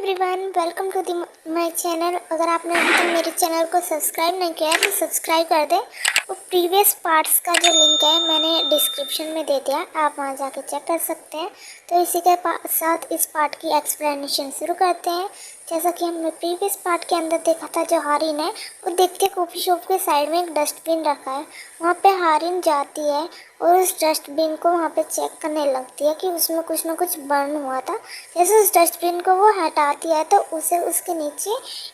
Everyone, welcome to the my channel. अगर आपने अभी तक मेरे चैनल को सब्सक्राइब नहीं किया है तो सब्सक्राइब कर दें। और प्रीवियस पार्ट्स का जो लिंक है मैंने डिस्क्रिप्शन में दे दिया, आप वहां जाके चेक कर सकते हैं। तो इसी के साथ इस पार्ट की एक्सप्लेनेशन शुरू करते हैं। जैसा कि हमने प्रीवियस पार्ट के अंदर देखा था, जो हारिन है वो देखते कॉफ़ी शॉप के साइड में एक डस्टबिन रखा है। वहाँ पे हारिन जाती है और उस डस्टबिन को वहाँ पे चेक करने लगती है कि उसमें कुछ ना कुछ बर्न हुआ था। जैसे उस डस्टबिन को वो हटाती है तो उसे उसके नीचे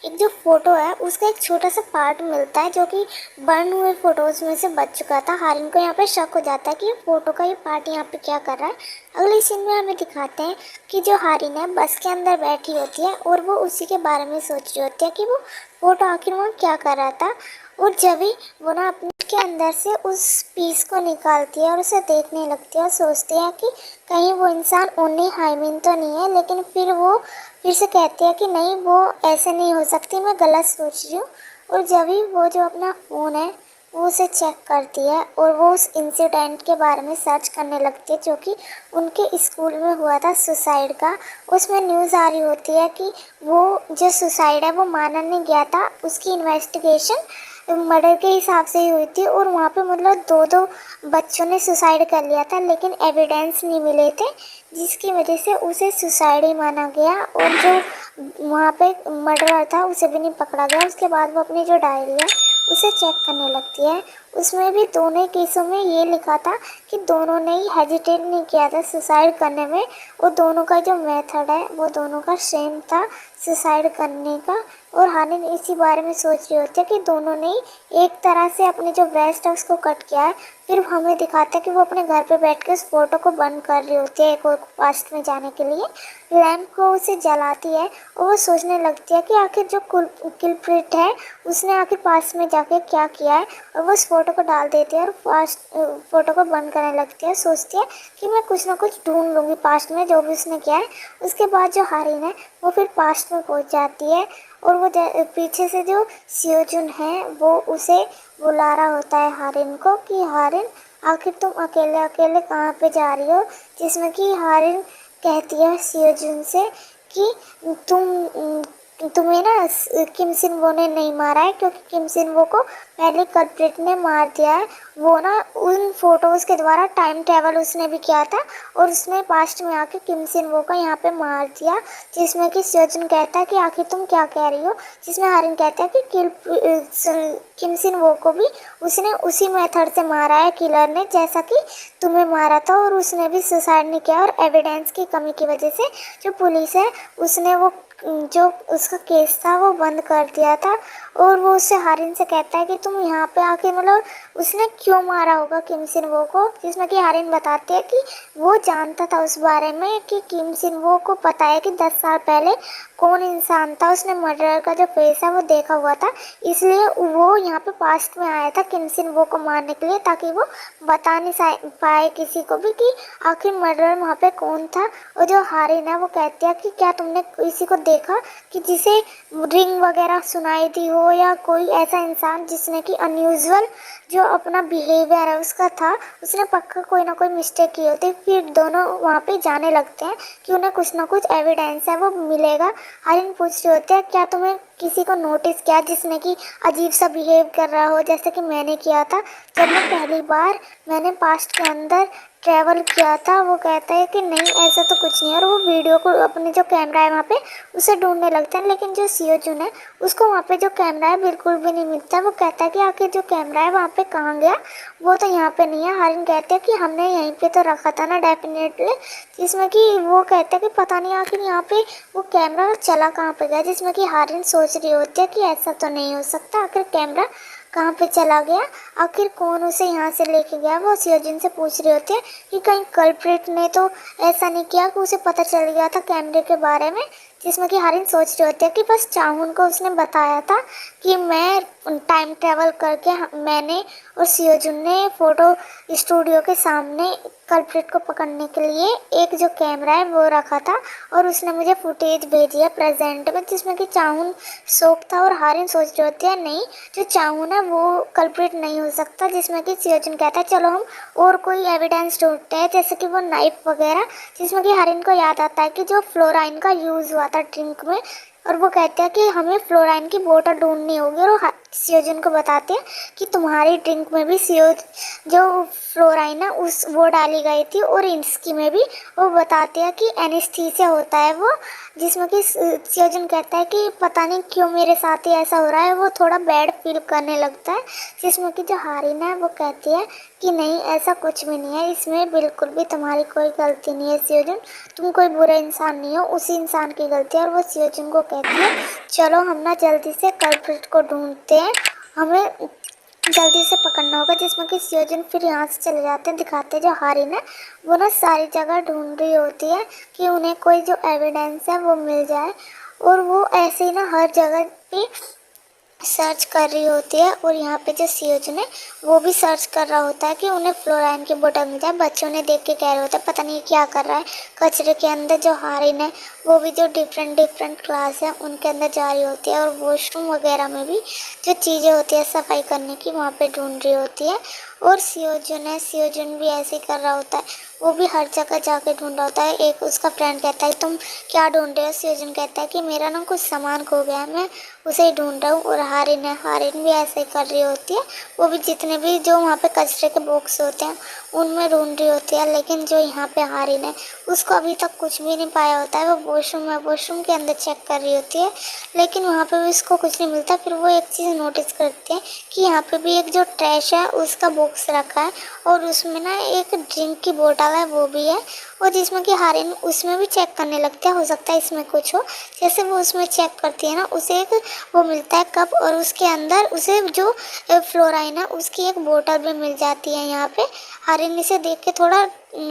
एक जो फ़ोटो है उसका एक छोटा सा पार्ट मिलता है, जो कि बर्न हुए फ़ोटोज़ में से बच चुका था। हारिन को यहाँ पे शक हो जाता है कि ये फ़ोटो का ये पार्ट यहाँ पे क्या कर रहा है। अगले सीन में हमें दिखाते हैं कि जो हारिन है बस के अंदर बैठी होती है और वो उसी के बारे में सोच रही होती है कि वो फ़ोटो आखिर वहाँ क्या कर रहा था। और जब भी वो ना अपने के अंदर से उस पीस को निकालती है और उसे देखने लगती है और सोचती है कि कहीं वो इंसान ओनली हाइमिन तो नहीं है। लेकिन फिर वो फिर से कहती है कि नहीं, वो ऐसे नहीं हो सकती, मैं गलत सोच रही हूँ। और जब भी वो जो अपना फ़ोन है वो उसे चेक करती है और वो उस इंसिडेंट के बारे में सर्च करने लगती है जो कि उनके स्कूल में हुआ था, सुसाइड का। उसमें न्यूज़ आ रही होती है कि वो जो सुसाइड है वो माना नहीं गया था, उसकी इन्वेस्टिगेशन मर्डर के हिसाब से ही हुई थी। और वहाँ पे मतलब दो दो बच्चों ने सुसाइड कर लिया था, लेकिन एविडेंस नहीं मिले थे, जिसकी वजह से उसे सुसाइड ही माना गया। और जो वहाँ पे मर्डरर था उसे भी नहीं पकड़ा गया। उसके बाद वो अपनी जो डायरी है उसे चेक करने लगती है। उसमें भी दोनों केसों में ये लिखा था कि दोनों ने ही हेजिटेट नहीं किया था सुसाइड करने में, और दोनों का जो मेथड है वो दोनों का सेम था सुसाइड करने का। और हानिन इसी बारे में सोच रही होती है कि दोनों ने ही एक तरह से अपनी जो ब्रेस्ट है उसको कट किया है। फिर हमें दिखाता है कि वो अपने घर पे बैठ के उस फोटो को बंद कर रही होती है एक और पास्ट में जाने के लिए। लैम्प को उसे जलाती है और वो सोचने लगती है कि आखिर जो किलप्रिट है उसने आखिर पास्ट में जाके क्या किया है। और वो उस फोटो को डाल देती है और पास्ट फोटो को बंद करने लगती है। सोचती है कि मैं कुछ ना कुछ ढूंढ लूँगी पास्ट में जो भी उसने किया है। उसके बाद जो हारिन है वो फिर पास्ट में पहुंच जाती है और वो पीछे से जो सियोजुन है वो उसे बुला रहा होता है हारिन को कि हारिन, आखिर तुम अकेले अकेले कहाँ पे जा रही हो। जिसमें कि हारिन कहती है सियोजुन से कि तुम्हें ना किम सिन वो ने नहीं मारा है, क्योंकि किम सिन वो को पहले कल्प्रिट ने मार दिया है। वो ना उन फोटोज़ के द्वारा टाइम ट्रैवल उसने भी किया था और उसने पास्ट में आके किम सिन वो को यहाँ पे मार दिया। जिसमें कि सियोजुन कहता है कि आखिर तुम क्या कह रही हो। जिसमें हारिन कहता है कि किम सिन वो को भी उसने उसी मेथड से मारा है किलर ने, जैसा कि तुम्हें मारा था। और उसने भी सुसाइड नहीं किया। और एविडेंस की कमी की वजह से जो पुलिस है उसने वो जो उसका केस था वो बंद कर दिया था। और वो उससे हारिन से कहता है कि तुम यहाँ पे आके मतलब उसने क्यों मारा होगा किम सिन वो को। जिसमें कि हारिन बताते हैं कि वो जानता था उस बारे में कि किम सिन वो को पता है कि 10 साल पहले कौन इंसान था, उसने मर्डर का जो फेस है वो देखा हुआ था। इसलिए वो यहाँ पे पास्ट में आया था किम सिन वो को मारने के लिए, ताकि वो बता नहीं पाए किसी को भी कि आखिर मर्डर वहाँ पे कौन था। और जो हारिन है वो कहती है कि क्या तुमने किसी को देखा कि जिसे रिंग वगैरह सुनाई दी हो, या कोई ऐसा इंसान जिसने कि अनयूजुअल जो अपना बिहेवियर है उसका था, उसने पक्का कोई ना कोई मिस्टेक की होती। फिर दोनों वहाँ पे जाने लगते हैं कि उन्हें कुछ ना कुछ एविडेंस है वो मिलेगा। हारिन पूछ रही होती है क्या तुम्हें किसी को नोटिस किया जिसने कि अजीब सा बिहेव कर रहा हो, जैसे कि मैंने किया था जब मैं पहली बार मैंने पास्ट के अंदर ट्रैवल किया था। वो कहता है कि नहीं, ऐसा तो कुछ नहीं है। और वो वीडियो को अपने जो कैमरा है वहाँ पे उसे ढूंढने लगता है, लेकिन जो सियोजुन है उसको वहाँ पे जो कैमरा है बिल्कुल भी नहीं मिलता। वो कहता है कि आखिर जो कैमरा है वहाँ पे कहाँ गया, वो तो यहाँ पे नहीं है। हारिन कहते हैं कि हमने यहीं पे तो रखा था ना डेफिनेटली। जिसमें कि वो कहता है कि पता नहीं आखिर यहाँ पे वो कैमरा चला कहाँ पे गया। जिसमें कि हारिन सोच रही होती है कि ऐसा तो नहीं हो सकता, आखिर कैमरा कहाँ पे चला गया, आखिर कौन उसे यहाँ से लेके गया। वो सियोजिन से पूछ रहे होते हैं कि कहीं कल्प्रिट ने तो ऐसा नहीं किया कि उसे पता चल गया था कैमरे के बारे में। जिसमें कि हारिन सोच रहे होते हैं कि बस चाहून को उसने बताया था कि मैं टाइम ट्रेवल करके मैंने और सियोजुन ने फोटो स्टूडियो के सामने कल्प्रिट को पकड़ने के लिए एक जो कैमरा है वो रखा था, और उसने मुझे फुटेज भेजी है प्रेजेंट में, जिसमें कि चाहून शौक था और हारिन सोच रही होती है नहीं जो चाहून है वो कल्प्रिट नहीं हो सकता, जिसमें कि सियोजुन कहता है चलो हम और कोई एविडेंस ढूंढते हैं, जैसे कि वो नाइफ वगैरह, जिसमें कि हारिन को याद आता है कि जो फ्लोराइन का यूज़ हुआ था ड्रिंक में, और वो कहते हैं कि हमें फ्लोराइन की बोतल ढूंढनी होगी, और सियोजुन को बताते हैं कि तुम्हारी ड्रिंक में भी जो फ्लोराइन है उस वो डाली गई थी, और इसकी में भी वो बताते हैं कि एनेस्थीसिया होता है वो, जिसमें कि सियोजुन कहता है कि पता नहीं क्यों मेरे साथ ही ऐसा हो रहा है, वो थोड़ा बैड फील करने लगता है, जिसमें कि जो हारिन है वो कहती है कि नहीं ऐसा कुछ भी नहीं है, इसमें बिल्कुल भी तुम्हारी कोई गलती नहीं है सियोजुन, तुम कोई बुरा इंसान नहीं हो, उसी इंसान की गलती है। और वो सियोजुन को कहती है चलो हम ना जल्दी से कल्प्रिट को ढूंढते हैं, हमें जल्दी से पकड़ना होगा, जिसमें कि सियोजुन फिर यहाँ से चले जाते हैं, दिखाते हैं जो हारिन है वो ना सारी जगह ढूंढ रही होती है कि उन्हें कोई जो एविडेंस है वो मिल जाए, और वो ऐसे ही ना हर जगह पे सर्च कर रही होती है, और यहाँ पे जो सियोजुन है वो भी सर्च कर रहा होता है कि उन्हें फ्लोराइन की बोतल मिल जाए। बच्चों ने देख के कह रहे होते हैं पता नहीं क्या कर रहा है कचरे के अंदर। जो हारिन है वो भी जो डिफरेंट क्लास है उनके अंदर जा रही होती है, और वॉशरूम वगैरह में भी जो चीज़ें होती है सफाई करने की वहाँ पे ढूंढ रही होती है। और सियोजुन भी ऐसे ही कर रहा होता है, वो भी हर जगह जाके ढूंढ रहा होता है। एक उसका फ्रेंड कहता है तुम क्या ढूंढ रहे हो, सियोजुन कहता है कि मेरा ना कुछ सामान खो गया है, मैं उसे ही ढूंढ रहा हूँ। और हारिन भी ऐसे ही कर रही होती है, वो भी जितने भी जो वहाँ पे कचरे के बॉक्स होते हैं उनमें ढूंढ रही होती है, लेकिन जो यहाँ पे हारिन है उसको अभी तक कुछ भी नहीं पाया होता है। वो वॉशरूम के अंदर चेक कर रही होती है, लेकिन वहाँ पे भी उसको कुछ नहीं मिलता। फिर वो एक चीज़ नोटिस करती है कि यहाँ पे भी एक जो ट्रैश है उसका बॉक्स रखा है, और उसमें ना एक ड्रिंक की बोतल है वो भी है, और जिसमें कि हारिन उसमें भी चेक करने लगता है, हो सकता है इसमें कुछ हो। जैसे वो उसमें चेक करती है ना उसे एक वो मिलता है कप, और उसके अंदर उसे जो फ्लोराइन है उसकी एक बोतल भी मिल जाती है। यहाँ पे हारिन इसे देख के थोड़ा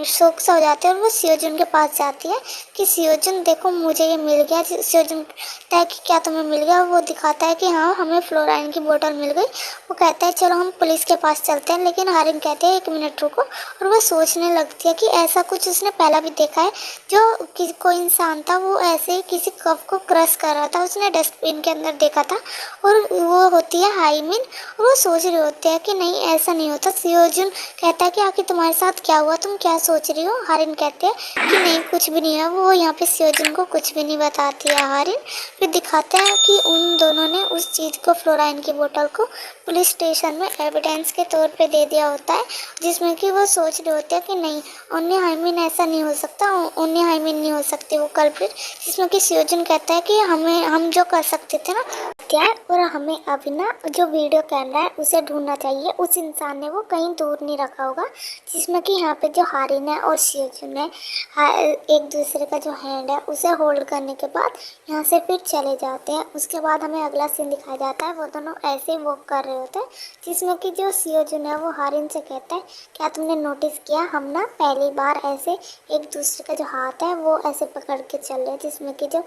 शौक सा हो जाती है, और वो सियोजुन के पास जाती है कि सियोजुन देखो मुझे ये मिल गया। सियोजुन कहता है कि क्या तुम्हें मिल गया, वो दिखाता है कि हाँ हमें फ्लोराइन की बोतल मिल गई। वो कहता है चलो हम पुलिस के पास चलते हैं, लेकिन हारिन कहते हैं 1 मिनट रुको, और वो सोचने लगती है कि ऐसा कुछ उसने पहला भी देखा है, जो कोई इंसान था वो ऐसे ही किसी कप को क्रश कर रहा था, उसने डस्टबिन के अंदर देखा था, और वो होती है हाइमिन, और वो सोच रही होती है कि नहीं ऐसा नहीं होता। सियोजुन कहता है कि आखिर तुम्हारे साथ क्या हुआ, तुम क्या सोच रही हो। हारिन कहते हैं कि नहीं कुछ भी नहीं है। वो यहाँ पे सियोजुन को कुछ भी नहीं बताती है हारिन। फिर दिखाता है कि उन दोनों ने उस चीज़ को फ्लोराइन की बोतल को पुलिस स्टेशन में एविडेंस के तौर पे दे दिया होता है, जिसमें कि वो सोच रहे होते हैं कि नहीं ओन्ली हाइमिन ऐसा नहीं हो सकता, ओन्ली हाइमिन नहीं हो सकती वो कल्प्रिट। जिसमें कि सियोजुन कहता है कि हम जो कर सकते थे ना क्या, और हमें अभी ना जो वीडियो कैमरा है उसे ढूंढना चाहिए, उस इंसान ने वो कहीं दूर नहीं रखा होगा। जिसमें कि यहाँ पे जो हारिन है और सियोजुन है एक दूसरे का जो हैंड है उसे होल्ड करने के बाद यहाँ से फिर चले जाते हैं। उसके बाद हमें अगला सीन दिखाया जाता है, वो दोनों ऐसे ही वॉक कर रहे होते हैं, जिसमें कि जो सियोजुन है वो हारिन से कहता है क्या तुमने नोटिस किया हम ना पहली बार ऐसे एक दूसरे का जो हाथ है वो ऐसे पकड़ के चल रहे हैं। जिसमें कि जो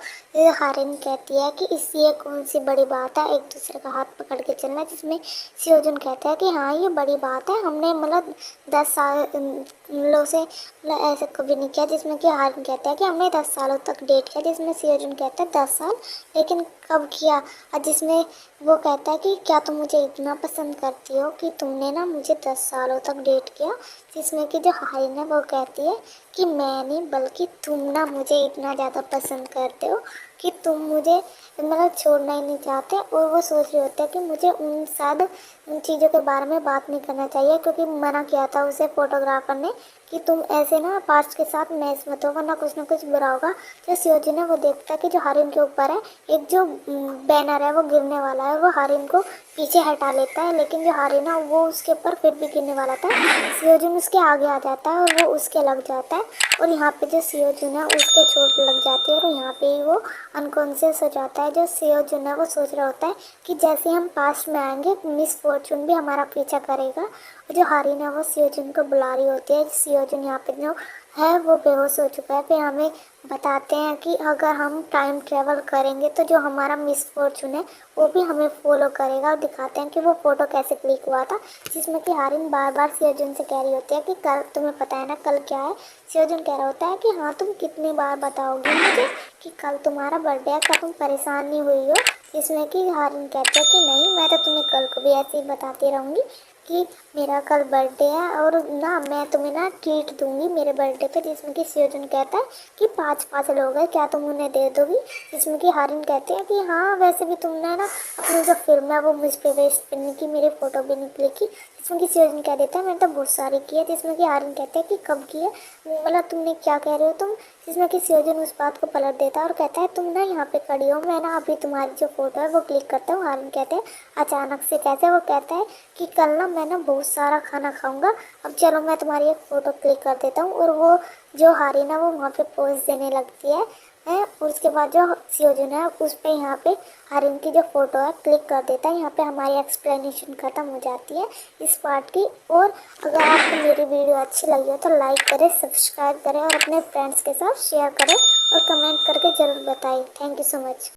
हारिन कहती है कि इससे कौन सी बड़ी बात है एक दूसरे का हाथ पकड़ के चलना, जिसमें सियोजुन कहता है कि हाँ ये बड़ी बात है, हमने मतलब 10 सालों से ऐसा कभी नहीं किया। जिसमें कि हारिन कहता है कि हमने 10 सालों तक डेट किया, जिसमें सियोजुन कहता है 10 साल लेकिन कब किया। और जिसमें वो कहता है कि क्या तुम मुझे इतना पसंद करती हो कि तुमने ना मुझे 10 सालों तक डेट किया। जिसमें कि जो हारिन है वो कहती है कि मैं नहीं बल्कि तुम ना मुझे इतना ज़्यादा पसंद करते हो कि तुम मुझे मतलब छोड़ना ही नहीं चाहते। और वो सोच रहे होते हैं कि मुझे उन चीज़ों के बारे में बात नहीं करना चाहिए, क्योंकि मना किया था उसे फोटोग्राफर ने कि तुम ऐसे ना पास्ट के साथ मैच मत हो वरना कुछ ना कुछ बुरा होगा। जो सियोजुन है वो देखता है कि जो हारिन के ऊपर है एक जो बैनर है वो गिरने वाला है, वो हारिन को पीछे हटा लेता है, लेकिन जो हारिन है वो उसके ऊपर फिर भी गिरने वाला था। सियोजुन उसके आगे आ जाता है और वो उसके लग जाता है, और यहाँ पे जो सियोजुन है उसके चोट लग जाती है, और यहाँ पे ही वो अनकॉन्शियस हो जाता है। जो सियोजुन है वो सोच रहा होता है कि जैसे हम पास्ट में आएंगे मिस फॉर्चून भी हमारा पीछा करेगा। और जो हारिन है वो सियोजुन को बुला रही होती है। सियोजुन यहाँ पे जो है वो बेहोश हो चुका है। फिर हमें बताते हैं कि अगर हम टाइम ट्रेवल करेंगे तो जो हमारा मिसफॉर्चून है वो भी हमें फॉलो करेगा, और दिखाते हैं कि वो फ़ोटो कैसे क्लिक हुआ था, जिसमें कि हारिन बार बार सियोजुन से कह रही होती है कि कल तुम्हें पता है ना कल क्या है। सियोजुन कह रहा होता है कि हाँ तुम कितनी बार बताओगी मुझे कि कल तुम्हारा बर्थडे है, क्या तुम परेशान नहीं हुई हो। जिसमें कि हारिन कहते हैं कि नहीं, मैं तो तुम्हें कल को भी ऐसे ही बताती रहूँगी कि मेरा कल बर्थडे है और ना मैं तुम्हें ना ट्रीट दूंगी मेरे बर्थडे पे। जिसमें कि सियोजुन कहता है कि 5-5 लोग हैं, क्या तुम उन्हें दे दोगी। जिसमें कि हारिन कहते हैं कि हाँ वैसे भी तुमने ना अपनी जो फिल्म है वो मुझ पे वेस्ट करने की, मेरी फ़ोटो भी निकली की। जिसमें कि सियोजुन कह देता है मैंने तो बहुत सारी की है। जिसमें कि हारिन कहते हैं कि कब की है, मतलब तुमने क्या कह रहे हो तुम। जिसमें कि सियोजुन उस बात को पलट देता है और कहता है तुम ना यहाँ पे खड़ी हो, मैं ना अभी तुम्हारी जो फ़ोटो है वो क्लिक करता हूँ। हारिन कहते हैं अचानक से कैसे। वो कहता है कि कल ना मैं ना बहुत सारा खाना खाऊंगा, अब चलो मैं तुम्हारी एक फ़ोटो क्लिक कर देता हूँ। और वो जो हारिन है वो वहाँ पे पोज देने लगती है। और उसके बाद जो सियोजुन है उस पे यहाँ पे हारिन की जो फ़ोटो है क्लिक कर देता है। यहाँ पे हमारी एक्सप्लेनेशन ख़त्म हो जाती है इस पार्ट की। और अगर आपको मेरी वीडियो अच्छी लगी हो तो लाइक करें, सब्सक्राइब करें और अपने फ्रेंड्स के साथ शेयर करें और कमेंट करके ज़रूर बताएं। Thank you so much.